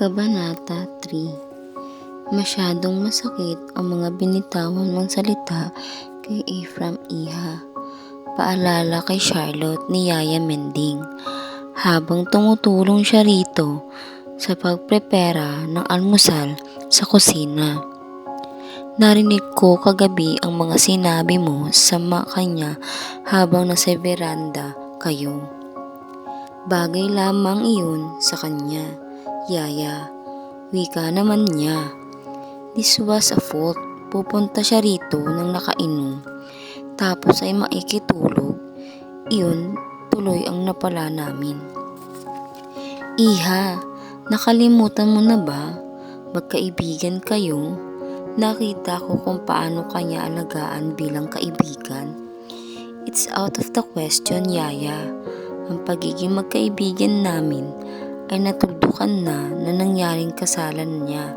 Kabanata 3. Masyadong masakit ang mga binitawan mong salita kay Ephraim Iha. Paalala kay Charlotte ni Yaya Mending habang tumutulong siya rito sa pagprepara ng almusal sa kusina. Narinig ko kagabi ang mga sinabi mo sa kanya habang nasa veranda kayo. Bagay lamang iyon sa kanya, Yaya. Wika naman niya. This was a fault. Pupunta siya rito nang nakainom. Tapos ay maikitulog. Iyon tuloy ang napala namin. Iha, nakalimutan mo na ba? Magkaibigan kayo? Nakita ko kung paano kanya alagaan bilang kaibigan. It's out of the question, Yaya. Ang pagiging magkaibigan namin ay natuldukan na nangyaring kasalan niya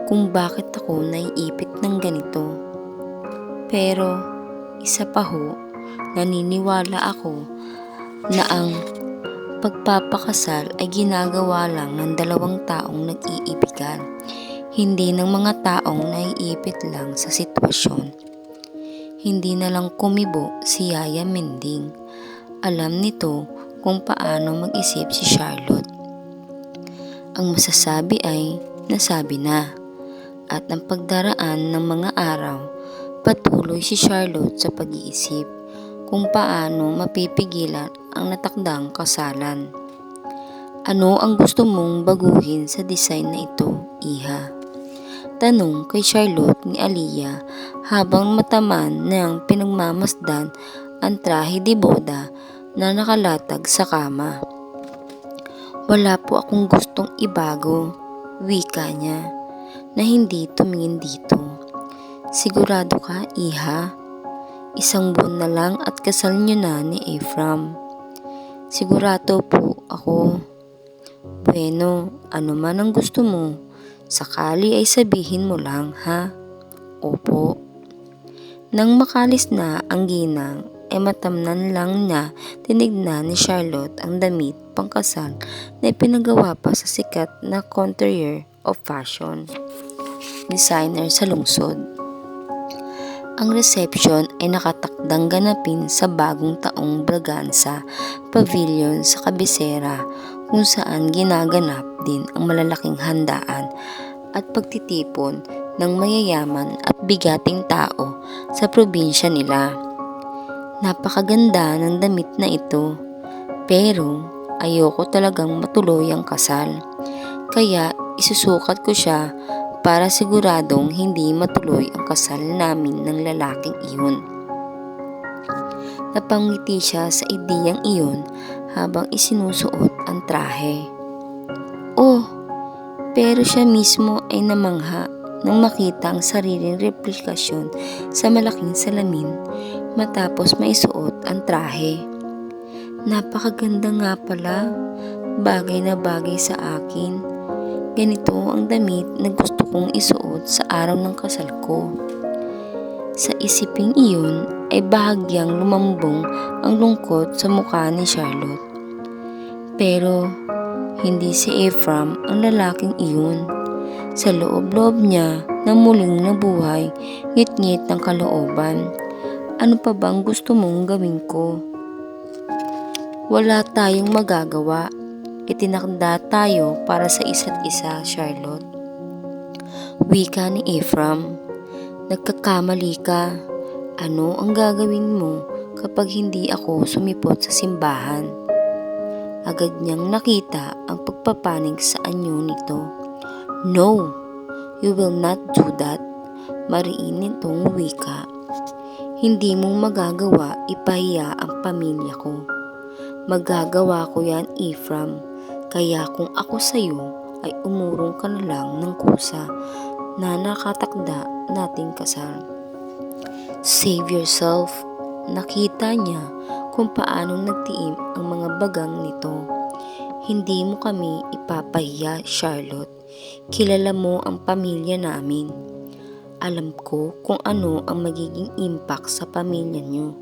kung bakit ako naiipit ng ganito. Pero isa pa ho, naniniwala ako na ang pagpapakasal ay ginagawa lang ng dalawang taong nag-iibigan, hindi ng mga taong naiipit lang sa sitwasyon. Hindi na lang kumibo si Yaya Mending. Alam nito kung paano mag-isip si Charlotte. Ang masasabi ay nasabi na, at ang pagdaraan ng mga araw, patuloy si Charlotte sa pag-iisip kung paano mapipigilan ang natakdang kasalan. Ano ang gusto mong baguhin sa design na ito, Iha? Tanong kay Charlotte ni Aliyah habang mataman niyang pinagmamasdan ang trahe de boda na nakalatag sa kama. Wala po akong gustong ibago, wika niya, na hindi tumingin dito. Sigurado ka, Iha? 1 buwan na lang at kasal niyo na ni Ephraim. Sigurado po ako. Bueno, ano man ang gusto mo, sakali ay sabihin mo lang, ha? Opo. Nang makalis na ang ginang, ay matamnan lang na tinignan ni Charlotte ang damit pangkasal na ipinagawa pa sa sikat na couturier of fashion designer sa lungsod. Ang reception ay nakatakdang ganapin sa Bagong Taong Braganza Pavilion sa kabisera, kung saan ginaganap din ang malalaking handaan at pagtitipon ng mayayaman at bigating tao sa probinsya nila. Napakaganda ng damit na ito, pero ayoko talagang matuloy ang kasal. Kaya isusukat ko siya para siguradong hindi matuloy ang kasal namin ng lalaking iyon. Napangiti siya sa ideyang iyon habang isinusuot ang trahe. Oh, pero siya mismo ay namangha nang makita ang sariling replikasyon sa malaking salamin matapos maisuot ang trahe. Napakaganda nga pala, bagay na bagay sa akin. Ganito ang damit na gusto kong isuot sa araw ng kasal ko. Sa isiping iyon ay bahagyang lumambong ang lungkot sa mukha ni Charlotte. Pero hindi si Ephraim ang lalaking iyon. Sa loob-loob niya na muling nabuhay, ngit-ngit ng kalooban. Ano pa bang gusto mong gawin ko? Wala tayong magagawa. Itinakda tayo para sa isa't isa, Charlotte. Wika ni Ephraim. Nagkakamali ka. Ano ang gagawin mo kapag hindi ako sumipot sa simbahan? Agad niyang nakita ang pagpapanig sa anyo nito. No, you will not do that. Mariin nitong wika. Hindi mong magagawa ipahiya ang pamilya ko. Magagawa ko yan, Ephraim. Kaya kung ako sa'yo ay umurong ka na lang ng kusa na nakatakda nating kasal. Save yourself. Nakita niya kung paano nagtiim ang mga bagang nito. Hindi mo kami ipapahiya, Charlotte. Kilala mo ang pamilya namin. Alam ko kung ano ang magiging impact sa pamilya niyo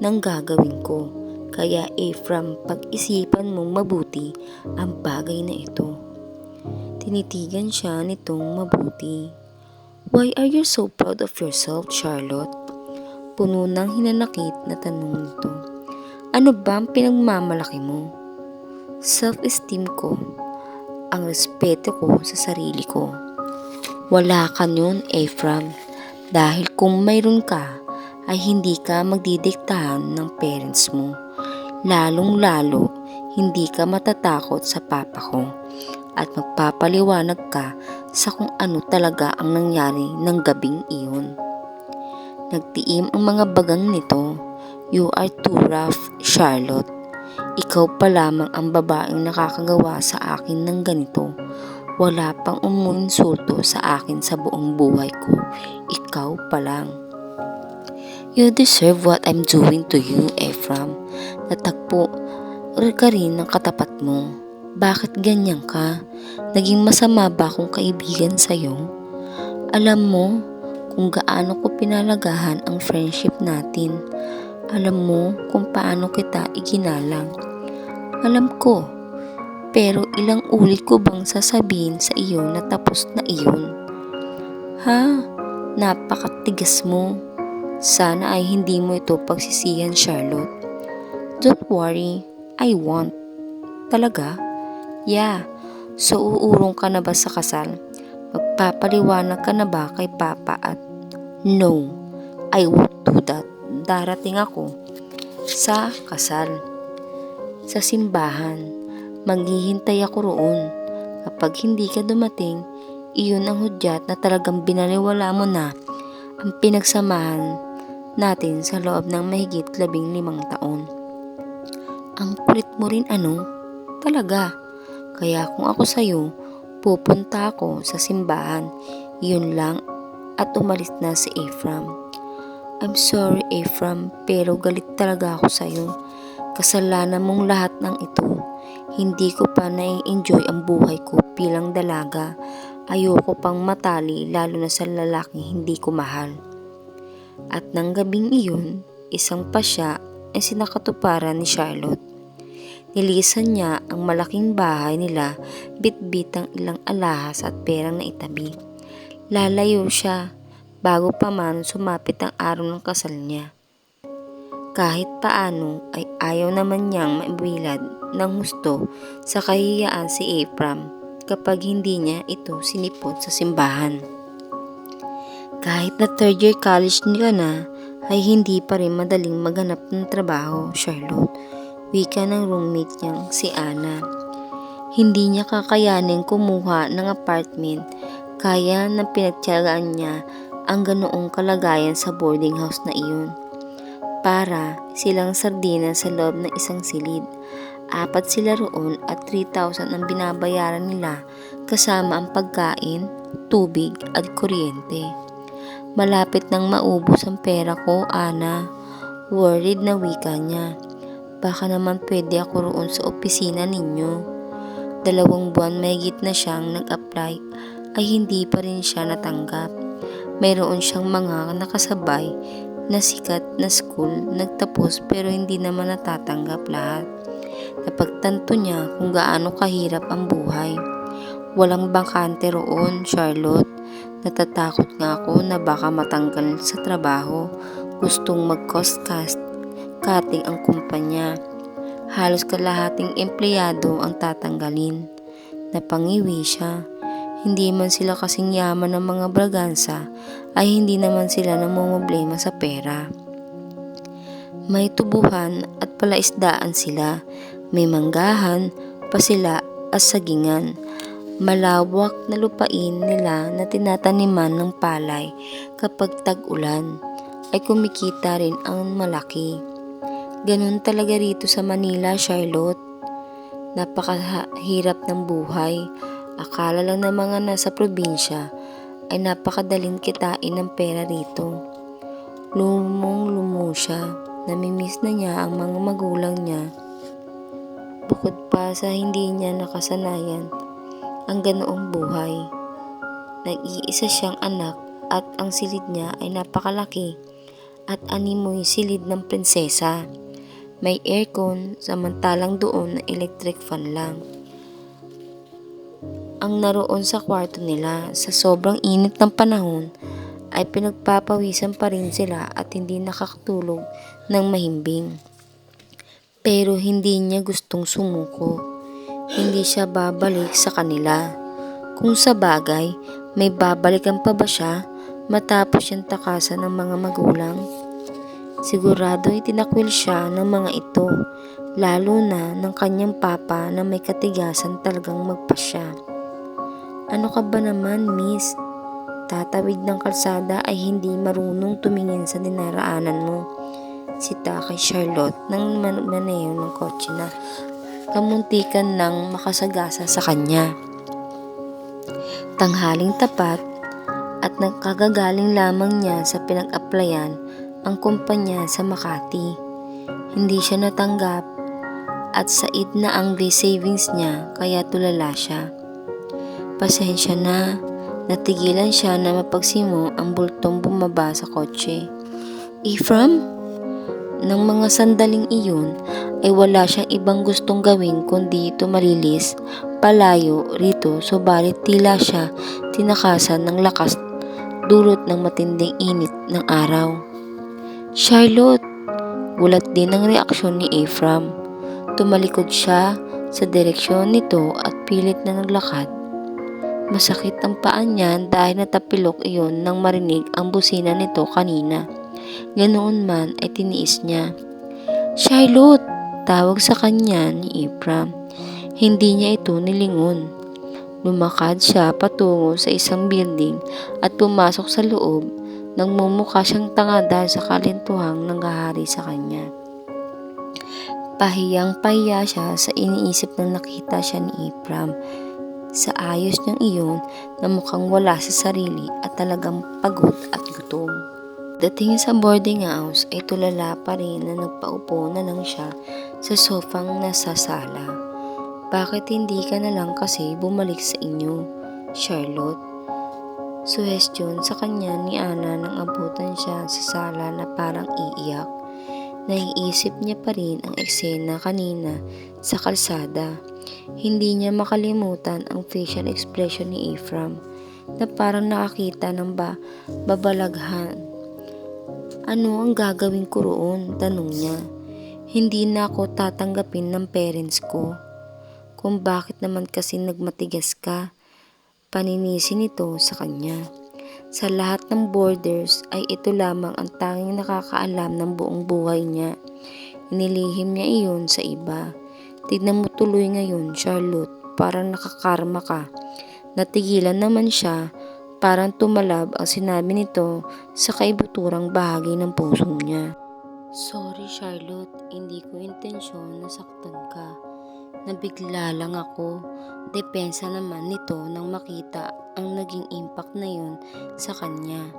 nang gagawin ko. Kaya Ephraim, pag-isipan mong mabuti ang bagay na ito. Tinitigan siya nitong mabuti. Why are you so proud of yourself, Charlotte? Puno ng hinanakit na tanong nito. Ano ba ang pinagmamalaki mo? Self-esteem ko. Ang respeto ko sa sarili ko. Wala ka nun, Ephraim. Dahil kung mayroon ka, ay hindi ka magdidiktahan ng parents mo. Lalong-lalo, hindi ka matatakot sa papa ko at magpapaliwanag ka sa kung ano talaga ang nangyari ng gabing iyon. Nagtiim ang mga bagang nito. You are too rough, Charlotte. Ikaw pa lamang ang babaeng nakakagawa sa akin ng ganito. Wala pang umuinsulto sa akin sa buong buhay ko. Ikaw pa lang. You deserve what I'm doing to you, Ephraim. Natagpo ka rin ng katapat mo. Bakit ganyan ka? Naging masama ba akong kaibigan sa'yo? Alam mo kung gaano ko pinalagahan ang friendship natin. Alam mo kung paano kita iginalang. Alam ko, pero ilang ulit ko bang sasabihin sa iyo na tapos na iyon? Ha? Napakatigas mo. Sana ay hindi mo ito pagsisihan, Charlotte. Don't worry, I won't. Talaga? Yeah. So uurong ka na ba sa kasal? Magpapaliwanag ka na ba kay Papa at no, I won't do that. Darating ako sa kasal. Sa simbahan. Maghihintay ako roon. Kapag hindi ka dumating, iyon ang hudyat na talagang binaliwala mo na ang pinagsamahan natin sa loob ng mahigit 15 taon. Ang kulit mo rin ano? Talaga. Kaya kung ako sa'yo, pupunta ako sa simbahan. Yun lang at umalis na si Ephraim. I'm sorry, Ephraim, pero galit talaga ako sa'yo. Kasalanan mong lahat ng ito. Hindi ko pa nai-enjoy ang buhay ko bilang dalaga. Ayoko pang matali lalo na sa lalaking hindi ko mahal. At nang gabing iyon, isang pasya ay sinakatuparan ni Charlotte. Nilisan niya ang malaking bahay nila, bitbit ang ilang alahas at perang naitabi. Lalayo siya bago pa man sumapit ang araw ng kasal niya. Kahit paano ay ayaw naman niyang maibilad ng husto sa kahiyaan si Ephraim kapag hindi niya ito sinipot sa simbahan. Kahit na third year college niya na, ay hindi pa rin madaling maghanap ng trabaho, Charlotte. Wika ng roommate niyang si Anna. Hindi niya kakayanin kumuha ng apartment kaya na pinagtiyagaan niya ang ganoong kalagayan sa boarding house na iyon. Para silang sardina sa loob ng isang silid. 4 sila roon at 3,000 ang binabayaran nila kasama ang pagkain, tubig at kuryente. Malapit nang maubos ang pera ko, Ana. Worried na wika niya. Baka naman pwede ako roon sa opisina ninyo. 2 buwan mahigit na siyang nag-apply ay hindi pa rin siya natanggap. Mayroon siyang mga nakasabay na sikat na school nagtapos pero hindi naman natatanggap lahat. Napagtanto niya kung gaano kahirap ang buhay. Walang bakante roon, Charlotte. Natatakot nga ako na baka matanggal sa trabaho. Gustong mag-cost cutting ang kumpanya. Halos kalahating empleyado ang tatanggalin. Napangiwi siya. Hindi man sila kasing yaman ng mga bragansa ay hindi naman sila namumblema sa pera. May tubuhan at palaisdaan sila. May manggahan pa sila at sagingan. Malawak na lupain nila na tinataniman ng palay kapag tag-ulan ay kumikita rin ang malaki. Ganun talaga rito sa Manila, Charlotte. Napakahirap ng buhay. Akala lang ng mga nasa probinsya ay napakadaling kitain ng pera rito. Lumong-lumo siya. Namimiss na niya ang mga magulang niya. Bukod pa sa hindi niya nakasanayan ang ganoong buhay. Nag-iisa siyang anak at ang silid niya ay napakalaki at animoy silid ng prinsesa. May aircon samantalang doon na electric fan lang. ang naroon sa kwarto nila. Sa sobrang init ng panahon ay pinagpapawisan pa rin sila at hindi nakakatulog ng mahimbing. Pero hindi niya gustong sumuko. Hindi siya babalik sa kanila. Kung sa bagay, may babalikan pa ba siya matapos siyang takasan ng mga magulang? Sigurado itinakwil siya ng mga ito, lalo na ng kanyang papa na may katigasan talagang magpasya. Ano ka ba naman, miss? Tatawid ng kalsada ay hindi marunong tumingin sa dinaraanan mo. Sita kay Charlotte nang maneho ng kotse na kamuntikan ng makasagasa sa kanya. Tanghaling tapat at nagkagagaling lamang niya sa pinag-applyan ang kumpanya sa Makati. Hindi siya natanggap at said na ang savings niya kaya tulala siya. Pasensya na, natigilan siya na mapagsimo ang bultong bumaba sa kotse. Ephraim? Nang mga sandaling iyon ay wala siyang ibang gustong gawin kundi tumalilis palayo rito, subalit tila siya tinakasan ng lakas dulot ng matinding init ng araw. Charlotte! Gulat din ang reaksyon ni Ephraim. Tumalikod siya sa direksyon nito at pilit na naglakad. Masakit ang paa niya dahil natapilok iyon nang marinig ang busina nito kanina. Ganoon man ay tiniis niya. Charlotte! Tawag sa kanya ni Ephraim. Hindi niya ito nilingon. Lumakad siya patungo sa isang building at pumasok sa loob. Nagmumukha siyang tanga dahil sa kalintuhang nanggahari sa kanya. Pahiyang-pahiya siya sa iniisip na nakita siya ni Ephraim. Sa ayos niyang iyon na mukhang wala sa sarili at talagang pagod at gutom. Dating sa boarding house ay tulala pa rin na nagpaupo na lang siya sa sofang nasa sala. Bakit hindi ka na lang kasi bumalik sa inyo, Charlotte? Suhestyon sa kanya ni Ana nang abutan siya sa sala na parang iiyak. Naiisip niya pa rin ang eksena kanina sa kalsada. Hindi niya makalimutan ang facial expression ni Ephraim na parang nakakita ng babalaghan. Ano ang gagawin ko roon? Tanong niya. Hindi na ako tatanggapin ng parents ko. Kung bakit naman kasi nagmatigas ka? Paninisi nito sa kanya. Sa lahat ng boarders ay ito lamang ang tanging nakakaalam ng buong buhay niya. Inilihim niya iyon sa iba. Tignan mo tuloy ngayon, Charlotte, parang nakakarma ka. Natigilan naman siya. Parang tumalab ang sinabi nito sa kaibuturang bahagi ng puso niya. Sorry Charlotte, hindi ko intensyon na saktan ka. Nabigla lang ako. Depensa naman nito nang makita ang naging impact na yun sa kanya.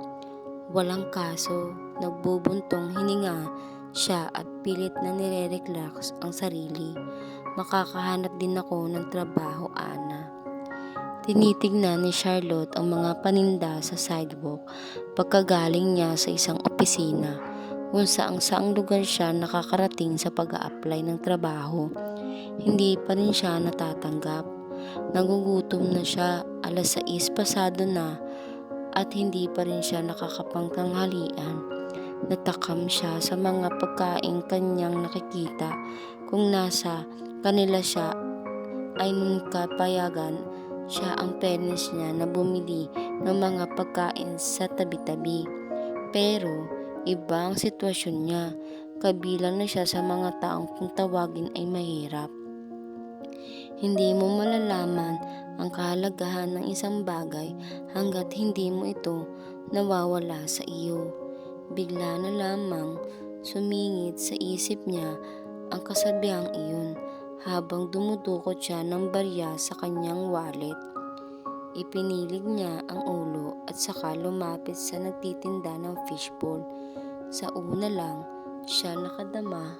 Walang kaso, nagbubuntong hininga siya at pilit na nire-relax ang sarili. Makakahanap din ako ng trabaho, Ana. Tinitignan ni Charlotte ang mga paninda sa sidewalk pagkagaling niya sa isang opisina kung saang lugar siya nakakarating sa pag-a-apply ng trabaho. Hindi pa rin siya natatanggap. Nagugutom na siya, 6:00 pasado na at hindi pa rin siya nakakapangtanghalian. Natakam siya sa mga pagkain kanyang nakikita kung nasa kanila siya ay kapayagan siya ang parents niya na bumili ng mga pagkain sa tabi-tabi. Pero iba ang sitwasyon niya, kabilang na siya sa mga taong kung tawagin ay mahirap. Hindi mo malalaman ang kahalagahan ng isang bagay hanggat hindi mo ito nawawala sa iyo. Bigla na lamang sumingit sa isip niya ang kasabihang iyon. Habang dumudukot siya ng barya sa kanyang wallet. Ipinilig niya ang ulo at saka lumapit sa nagtitinda ng fishbowl. Sa una lang, siya nakadama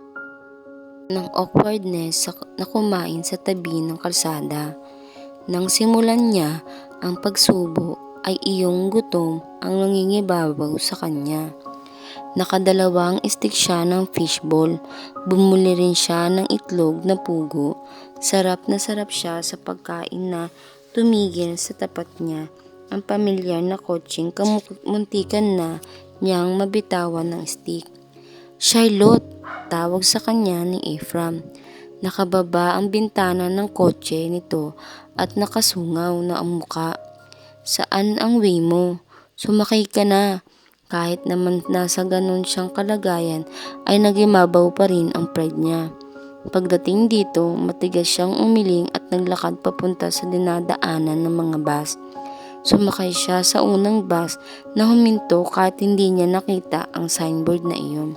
ng awkwardness na kumain sa tabi ng kalsada. Nang simulan niya ang pagsubo ay iyong gutom ang nangingibabaw sa kanya. Nakadalawang stick siya ng fishball. Bumuli rin siya ng itlog na pugo. Sarap na sarap siya sa pagkain na tumigil sa tapat niya ang pamilyar na kotseng muntikan na niyang mabitawan ng stick. "Charlotte!" tawag sa kanya ni Ephraim. Nakababa ang bintana ng kotse nito at nakasungaw na ang muka. "Saan ang way mo? Sumakay ka na." Kahit naman nasa ganun siyang kalagayan ay nagimabaw pa rin ang pride niya. Pagdating dito, matigas siyang umiling at naglakad papunta sa dinadaanan ng mga bus. Sumakay siya sa unang bus na huminto kahit hindi niya nakita ang signboard na iyon.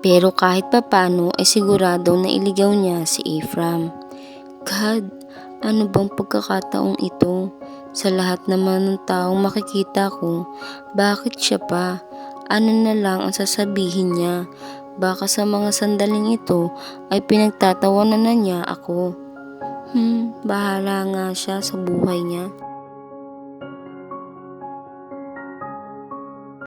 Pero kahit papano ay sigurado na iligaw niya si Ephraim. God, ano bang pagkakataong ito? Sa lahat naman ng taong makikita ko, bakit siya pa? Ano na lang ang sasabihin niya? Baka sa mga sandaling ito ay pinagtatawanan na niya ako. Bahala nga siya sa buhay niya.